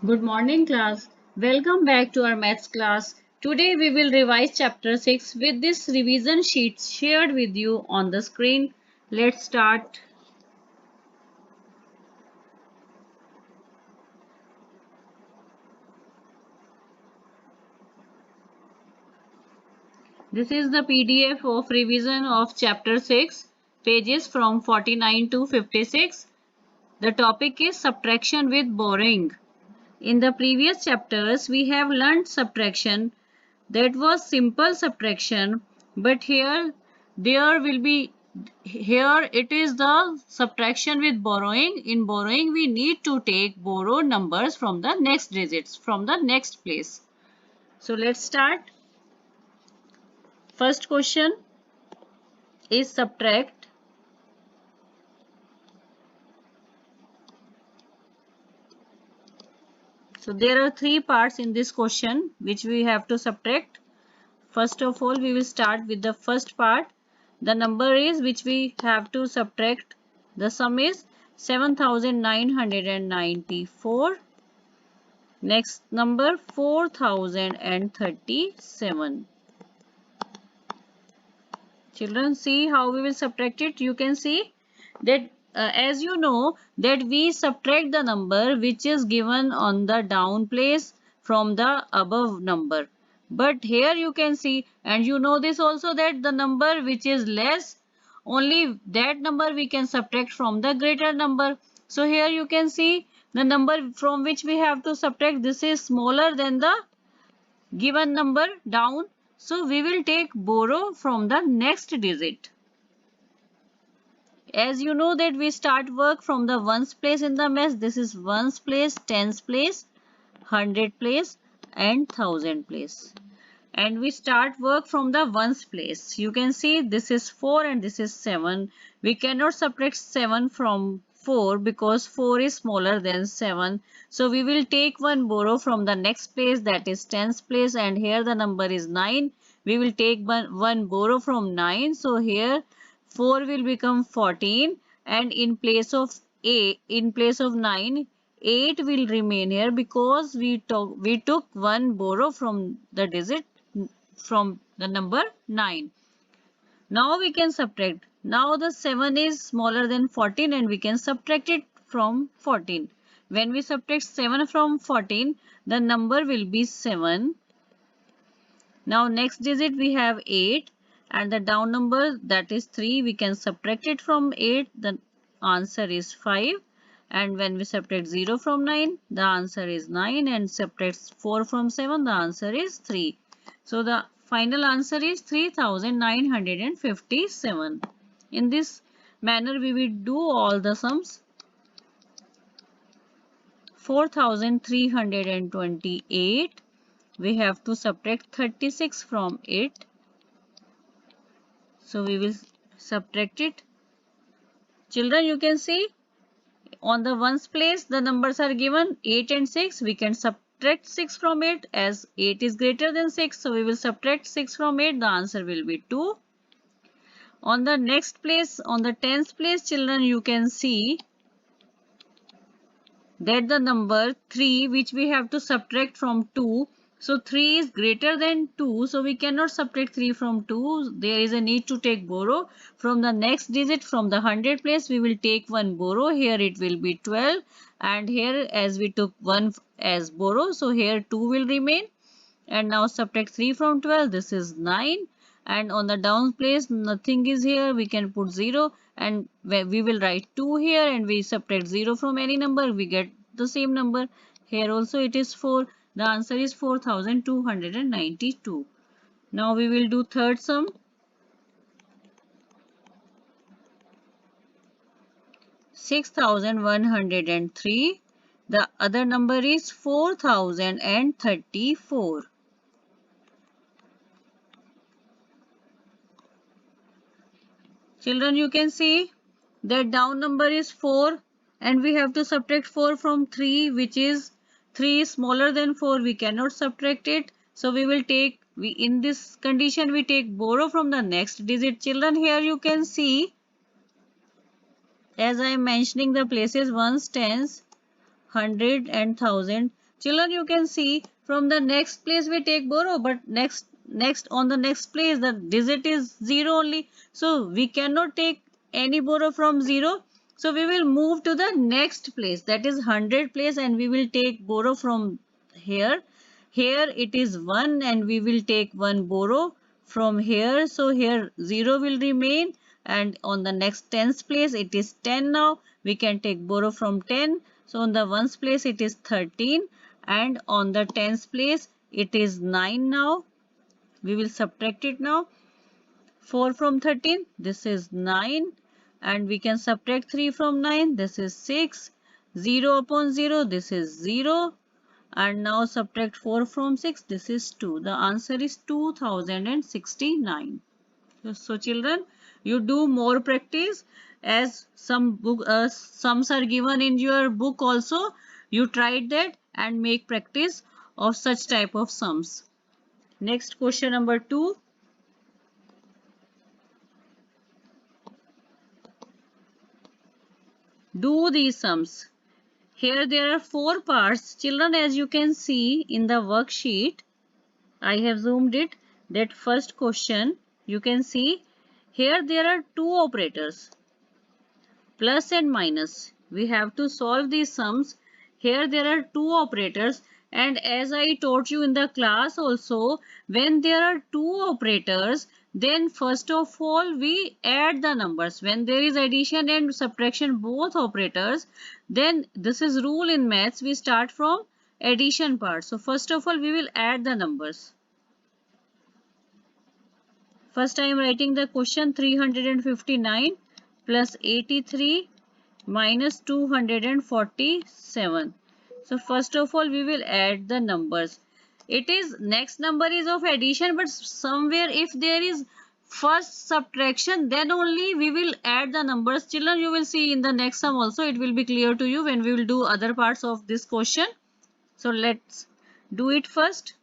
Good morning, class. Welcome back to our maths class. Today we will revise chapter 6 with this revision sheet shared with you on the screen. Let's start. This is the PDF of revision of chapter 6, pages from 49 to 56. The topic is subtraction with borrowing. In the previous chapters, we have learned subtraction. That was simple subtraction, but here it is the subtraction with borrowing. In borrowing we need to take borrowed numbers from the next digits, from the next place. So let's start. First question is subtract. So there are three parts in this question which we have to subtract. First of all, we will start with the first part. The number is which we have to subtract. The sum is 7994. Next number 4037. Children, see how we will subtract it. You can see that as you know that we subtract the number which is given on the down place from the above number. But here you can see, and you know this also, that the number which is less, only that number we can subtract from the greater number. So here you can see the number from which we have to subtract, this is smaller than the given number down. So we will take borrow from the next digit. As you know that we start work from the ones place in the mess. This is ones place, tens place, hundred place and thousand place. And we start work from the ones place. You can see this is 4 and this is 7. We cannot subtract 7 from 4 because 4 is smaller than 7. So we will take one borrow from the next place, that is tens place, and here the number is 9. We will take one borrow from 9. So here 4 will become 14, and in place of 9, 8 will remain here because we took one borrow from the digit, from the number 9. Now we can subtract. Now the 7 is smaller than 14 and we can subtract it from 14. When we subtract 7 from 14, the number will be 7. Now next digit we have 8 and the down number, that is 3. We can subtract it from 8. The answer is 5. And when we subtract 0 from 9, the answer is 9, and subtract 4 from 7, the answer is 3. So the final answer is 3957. In this manner we will do all the sums. 4328. We have to subtract 36 from it. So we will subtract it. Children, you can see on the ones place the numbers are given 8 and 6. We can subtract 6 from 8 as 8 is greater than 6. So we will subtract 6 from 8. The answer will be 2. On the next place, on the tens place, children, you can see that the number 3 which we have to subtract from 2. So 3 is greater than 2. So we cannot subtract 3 from 2. There is a need to take borrow. From the next digit, from the hundred place, we will take one borrow. Here it will be 12. And here as we took 1 as borrow, so here 2 will remain. And now subtract 3 from 12. This is 9. And on the down place, nothing is here. We can put 0. And we will write 2 here. And we subtract 0 from any number. We get the same number. Here also it is 4. The answer is 4292. Now we will do third sum. 6103. The other number is 4034. Children, you can see that down number is 4 and we have to subtract 4 from 3, which is 3 is smaller than 4. We cannot subtract it. So we will take, in this condition we take borrow from the next digit. Children, here you can see, as I am mentioning the places ones, tens, hundred and thousand. Children, you can see from the next place we take borrow, but next on the next place the digit is 0 only. So we cannot take any borrow from 0. So we will move to the next place, that is 100 place, and we will take borrow from here. Here it is 1 and we will take 1 borrow from here. So here 0 will remain, and on the next tens place it is 10 now. We can take borrow from 10. So on the ones place it is 13, and on the tens place it is 9 now. We will subtract it now. 4 from 13, this is 9, and we can subtract 3 from 9, this is 6. 0 upon 0, this is 0, and now subtract 4 from 6, this is 2. The answer is 2069. So children, you do more practice, as sums are given in your book also. You tried that and make practice of such type of sums. Next, question number 2. Do these sums. Here there are 4 parts. Children, as you can see in the worksheet, I have zoomed it, that first question, you can see here there are 2 operators, plus and minus. We have to solve these sums. Here there are 2 operators, and as I taught you in the class also, when there are 2 operators, then first of all we add the numbers. When there is addition and subtraction, both operators, then this is rule in maths, we start from addition part. So first of all we will add the numbers. First I am writing the question, 359 plus 83 minus 247. So first of all we will add the numbers. It is next number is of addition, but somewhere if there is first subtraction, then only we will add the numbers. Children, you will see in the next sum also, it will be clear to you when we will do other parts of this question. So let's do it first.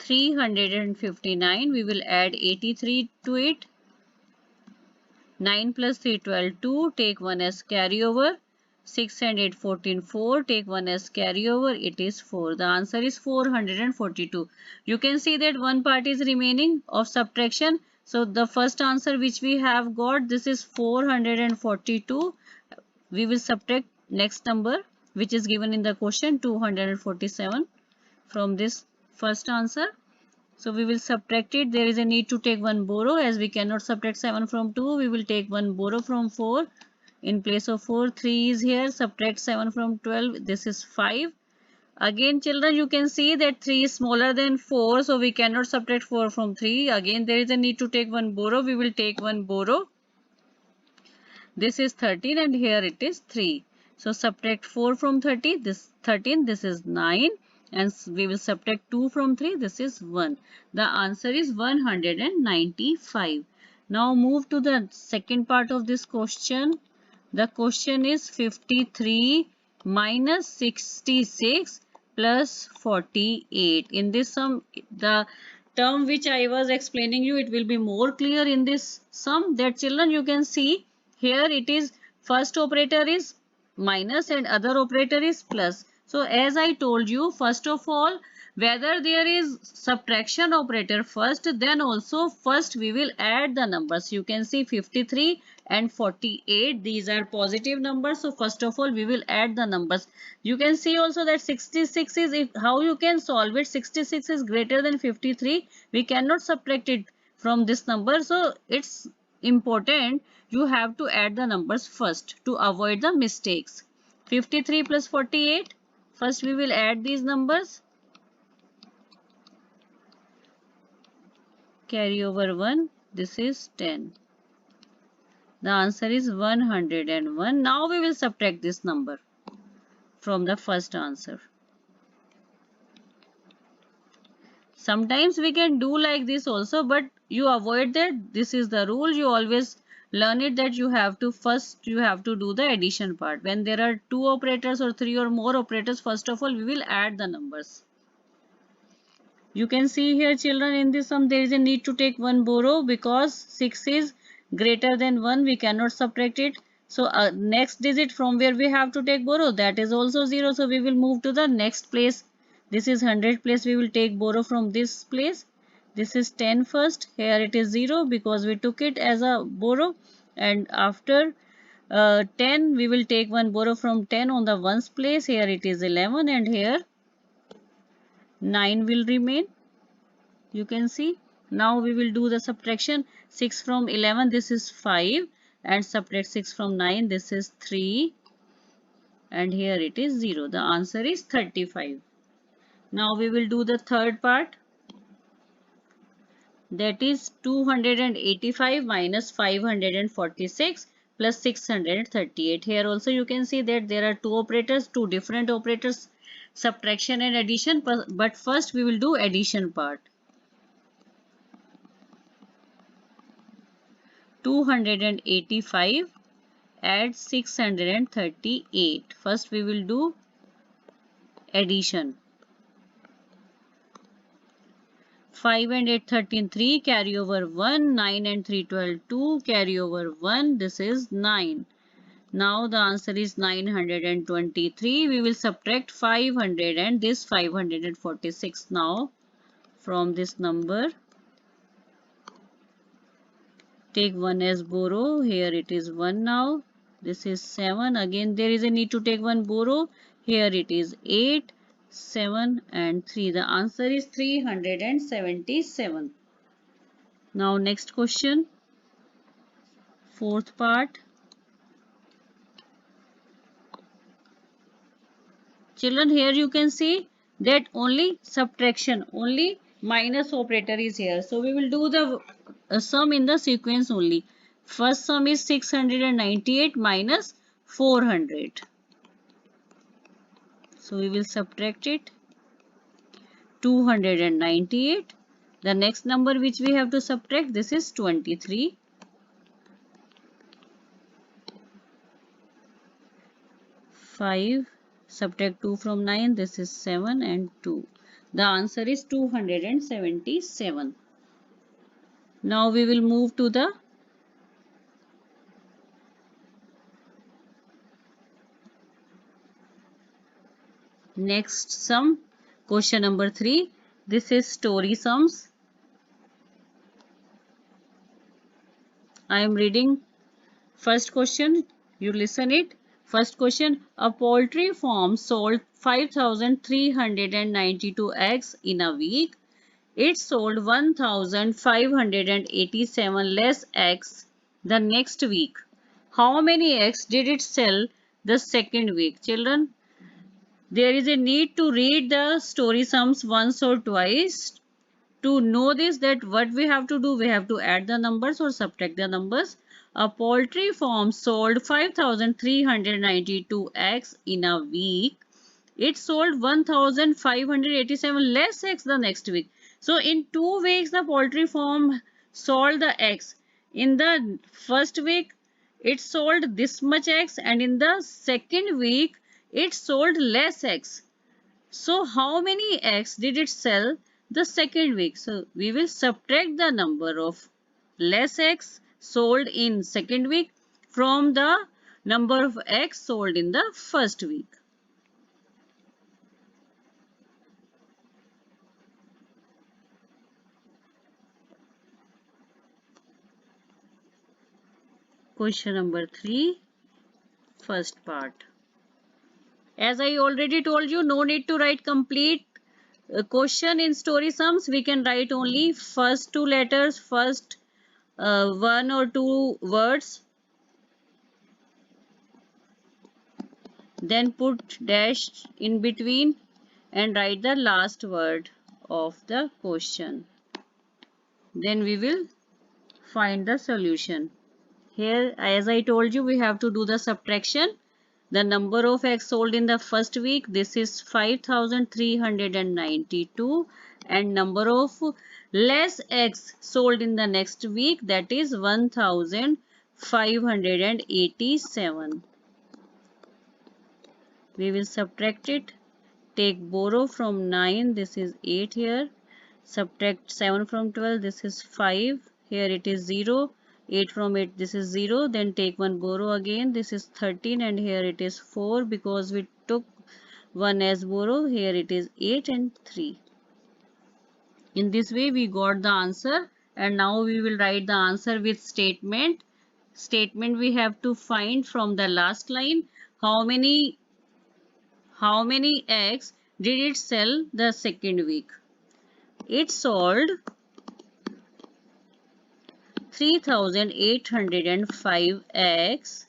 359, we will add 83 to it. 9 plus 3, 12, 2, take 1 as carryover. 6 and 8, 14, 4, take 1 as carryover, it is 4. The answer is 442. You can see that one part is remaining of subtraction. So the first answer which we have got, this is 442. We will subtract next number which is given in the question, 247, from this first answer. So we will subtract it. There is a need to take one borrow, as we cannot subtract 7 from 2. We will take one borrow from 4. In place of 4, 3 is here. Subtract 7 from 12. This is 5. Again, children, you can see that 3 is smaller than 4. So we cannot subtract 4 from 3. Again, there is a need to take one borrow. We will take one borrow. This is 13 and here it is 3. So subtract 4 from 30. This 13. This is 9. And we will subtract 2 from 3. This is 1. The answer is 195. Now move to the second part of this question. The question is 53 minus 66 plus 48. In this sum, the term which I was explaining you, it will be more clear in this sum. That children, you can see here it is first operator is minus and other operator is plus. So as I told you, first of all, whether there is subtraction operator first, then also first we will add the numbers. You can see 53 and 48, these are positive numbers. So first of all we will add the numbers. You can see also that 66 is, how you can solve it, 66 is greater than 53. We cannot subtract it from this number. So it's important, you have to add the numbers first to avoid the mistakes. 53 plus 48. First we will add these numbers. Carry over 1. This is 10. The answer is 101. Now we will subtract this number from the first answer. Sometimes we can do like this also, but you avoid that. This is the rule. You always learn it, that you have to do the addition part. When there are 2 operators or 3 or more operators, first of all we will add the numbers. You can see here children, in this sum there is a need to take one borrow because 6 is greater than 1. We cannot subtract it. So next digit from where we have to take borrow, that is also 0. So we will move to the next place. This is 100 place. We will take borrow from this place. This is 10 first. Here it is 0 because we took it as a borrow. And after 10 we will take one borrow from 10 on the ones place. Here it is 11 and here 9 will remain. You can see. Now we will do the subtraction. 6 from 11, this is 5, and subtract 6 from 9, this is 3, and here it is 0. The answer is 35. Now we will do the third part, that is 285 minus 546 plus 638. Here also you can see that there are two operators, two different operators, subtraction and addition, but first we will do addition part. 285 add 638. First we will do addition. 5 and 8 13, 3, carry over 1, 9 and 3 12, 2, carry over 1, this is 9. Now the answer is 923. We will subtract 500 and this 546 now from this number. Take 1 as borrow. Here it is 1 now. This is 7. Again there is a need to take 1 borrow. Here it is 8, 7 and 3. The answer is 377. Now next question. Fourth part. Children, here you can see that only subtraction, only minus operator is here. So we will do the sum in the sequence only. First sum is 698 minus 400. So we will subtract it. 298. The next number which we have to subtract, this is 23. 5. Subtract 2 from 9, this is 7 and 2. The answer is 277. Now we will move to the next sum. Question number 3. This is story sums. I am reading first question. You listen it. First question. A poultry farm sold 5,392 eggs in a week. It sold 1,587 less eggs the next week. How many eggs did it sell the second week? Children, there is a need to read the story sums once or twice. To know this, that what we have to do, we have to add the numbers or subtract the numbers. A poultry farm sold 5,392 eggs in a week. It sold 1,587 less eggs the next week. So in 2 weeks the poultry farm sold the eggs. In the first week it sold this much eggs, and in the second week it sold less eggs. So how many eggs did it sell the second week? So we will subtract the number of less eggs sold in second week from the number of eggs sold in the first week. Question number 3, first part. As I already told you, no need to write complete question in story sums. We can write only first 2 letters, first 1 or 2 words. Then put dash in between and write the last word of the question. Then we will find the solution. Here, as I told you, we have to do the subtraction. The number of eggs sold in the first week, this is 5,392, and number of less eggs sold in the next week, that is 1,587. We will subtract it. Take borrow from 9, this is 8 here. Subtract 7 from 12, this is 5. Here it is 0. 8 from 8, this is 0. Then take one borrow again, this is 13, and here it is 4 because we took 1 as borrow. Here it is 8 and 3. In this way we got the answer, and now we will write the answer with statement. Statement we have to find from the last line. How many eggs did it sell the second week? It sold 3,805 eggs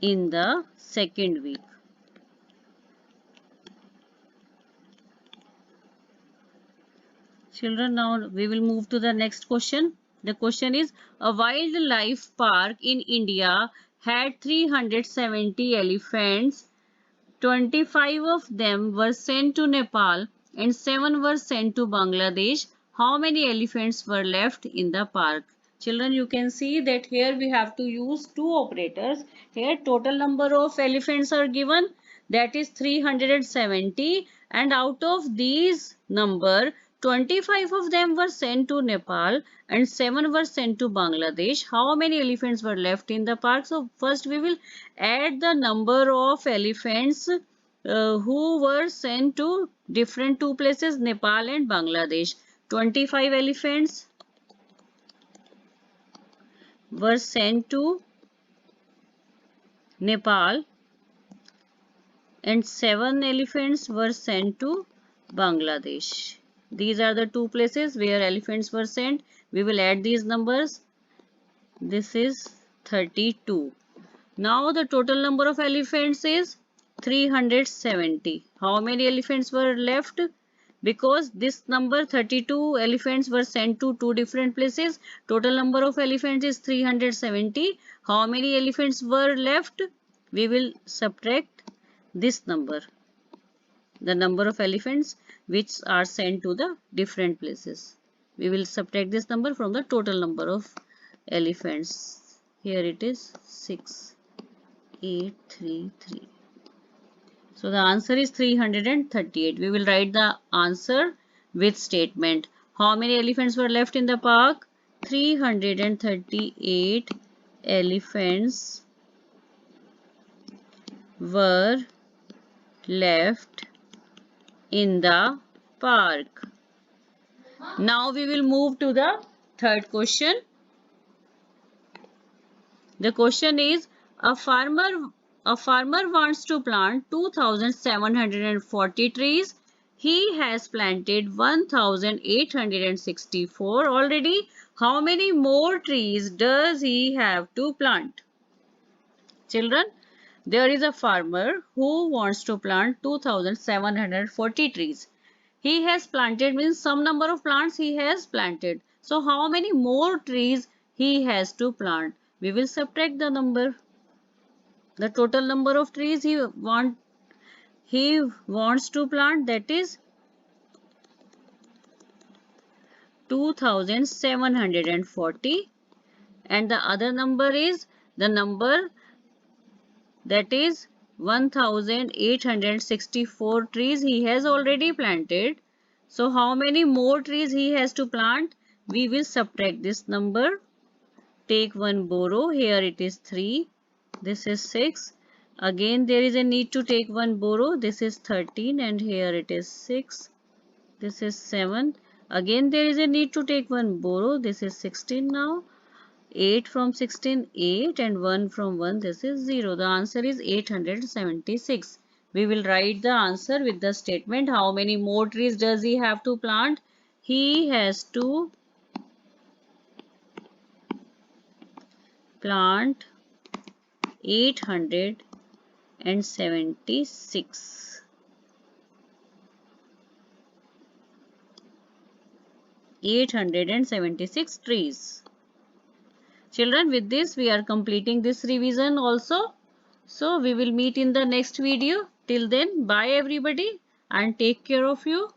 in the second week. Children, now we will move to the next question. The question is, a wildlife park in India had 370 elephants. 25 of them were sent to Nepal and 7 were sent to Bangladesh. How many elephants were left in the park? Children, you can see that here we have to use two operators. Here total number of elephants are given, that is 370, and out of these number 25 of them were sent to Nepal and 7 were sent to Bangladesh. How many elephants were left in the park? So first we will add the number of elephants who were sent to different two places, Nepal and Bangladesh. 25 elephants were sent to Nepal and 7 elephants were sent to Bangladesh. These are the two places where elephants were sent. We will add these numbers. This is 32. Now the total number of elephants is 370. How many elephants were left? Because this number 32 elephants were sent to two different places. Total number of elephants is 370. How many elephants were left? We will subtract this number, the number of elephants which are sent to the different places. We will subtract this number from the total number of elephants. Here it is 6833. So the answer is 338. We will write the answer with statement. How many elephants were left in the park? 338 elephants were left in the park. Now we will move to the third question. The question is, a farmer wants to plant 2,740 trees. He has planted 1,864 already. How many more trees does he have to plant? Children, there is a farmer who wants to plant 2,740 trees. He has planted means some number of plants he has planted. So how many more trees he has to plant? We will subtract the number. The total number of trees he wants to plant, that is 2,740, and the other number is the number, that is 1,864 trees he has already planted. So how many more trees he has to plant? We will subtract this number. Take one borrow. Here it is 3. This is 6. Again there is a need to take one borrow. This is 13, and here it is 6. This is 7. Again there is a need to take one borrow. This is 16 now. 8 from 16, 8, and 1 from 1, this is 0. The answer is 876. We will write the answer with the statement. How many more trees does he have to plant? He has to plant 876. 876 trees. Children, with this we are completing this revision also. So we will meet in the next video. Till then, bye everybody and take care of you.